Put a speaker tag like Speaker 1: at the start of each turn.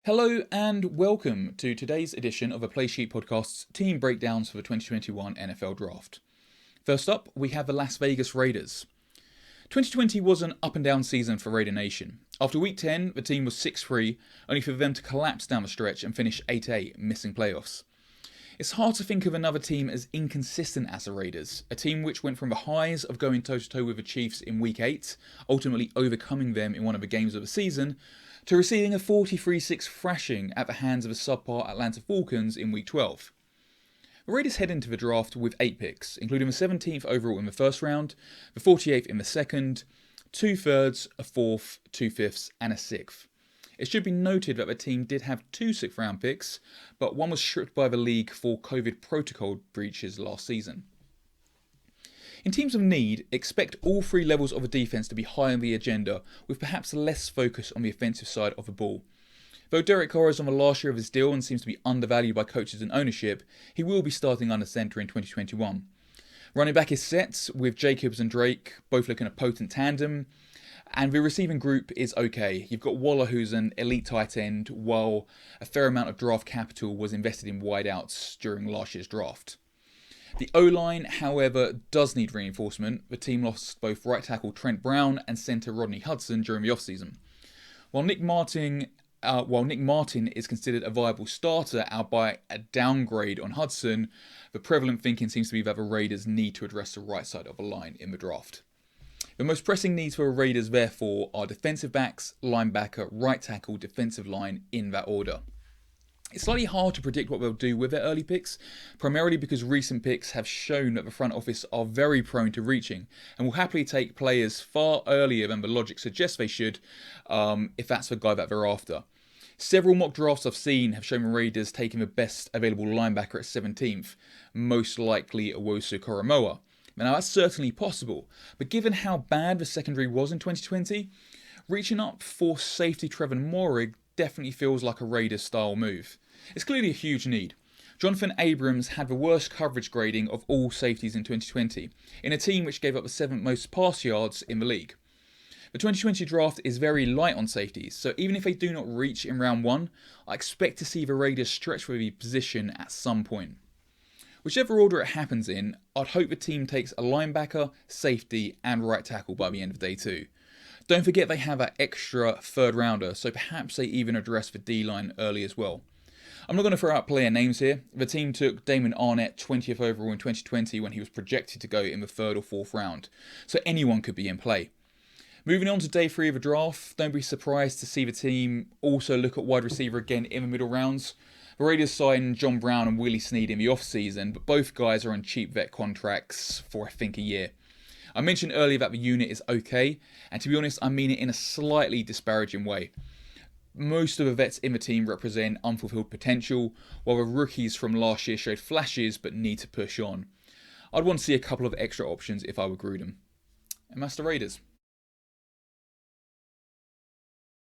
Speaker 1: Hello and welcome to today's edition of a Playsheet Podcast's team breakdowns for the 2021 NFL Draft. First up, we have the Las Vegas Raiders. 2020 was an up and down season for Raider Nation. After week 10, the team was 6-3, only for them to collapse down the stretch and finish 8-8, missing playoffs. It's hard to think of another team as inconsistent as the Raiders, a team which went from the highs of going toe-to-toe with the Chiefs in week 8, ultimately overcoming them in one of the games of the season, to receiving a 43-6 thrashing at the hands of the subpar Atlanta Falcons in week 12. The Raiders head into the draft with 8 picks, including the 17th overall in the first round, the 48th in the second, 2 thirds, a 4th, 2 fifths, and a 6th. It should be noted that the team did have 2 6th round picks, but one was stripped by the league for COVID protocol breaches last season. In teams of need, expect all 3 levels of a defence to be high on the agenda, with perhaps less focus on the offensive side of the ball. Though Derek Carr is on the last year of his deal and seems to be undervalued by coaches and ownership, he will be starting under centre in 2021. Running back is set, with Jacobs and Drake both looking a potent tandem, and the receiving group is okay. You've got Waller, who's an elite tight end, while a fair amount of draft capital was invested in wideouts during last year's draft. The O-line, however, does need reinforcement. The team lost both right tackle Trent Brown and centre Rodney Hudson during the offseason. While Nick Martin is considered a viable starter, albeit a downgrade on Hudson, the prevalent thinking seems to be that the Raiders need to address the right side of the line in the draft. The most pressing needs for the Raiders, therefore, are defensive backs, linebacker, right tackle, defensive line, in that order. It's slightly hard to predict what they'll do with their early picks, primarily because recent picks have shown that the front office are very prone to reaching and will happily take players far earlier than the logic suggests they should, if that's the guy that they're after. Several mock drafts I've seen have shown the Raiders taking the best available linebacker at 17th, most likely Owosu Koromoa. Now that's certainly possible, but given how bad the secondary was in 2020, reaching up for safety Trevor Moehrig definitely feels like a Raiders style move. It's clearly a huge need. Jonathan Abrams had the worst coverage grading of all safeties in 2020, in a team which gave up the 7th most pass yards in the league. The 2020 draft is very light on safeties, so even if they do not reach in round 1, I expect to see the Raiders stretch for the position at some point. Whichever order it happens in, I'd hope the team takes a linebacker, safety and right tackle by the end of day 2. Don't forget they have that extra 3rd rounder, so perhaps they even address the D-line early as well. I'm not going to throw out player names here. The team took Damon Arnett 20th overall in 2020 when he was projected to go in the 3rd or 4th round, so anyone could be in play. Moving on to day 3 of the draft, don't be surprised to see the team also look at wide receiver again in the middle rounds. The Raiders signed John Brown and Willie Snead in the off-season, but both guys are on cheap vet contracts for I think a year. I mentioned earlier that the unit is okay, and to be honest I mean it in a slightly disparaging way. Most of the vets in the team represent unfulfilled potential, while the rookies from last year showed flashes but need to push on. I'd want to see a couple of extra options if I were Gruden. And that's the Raiders.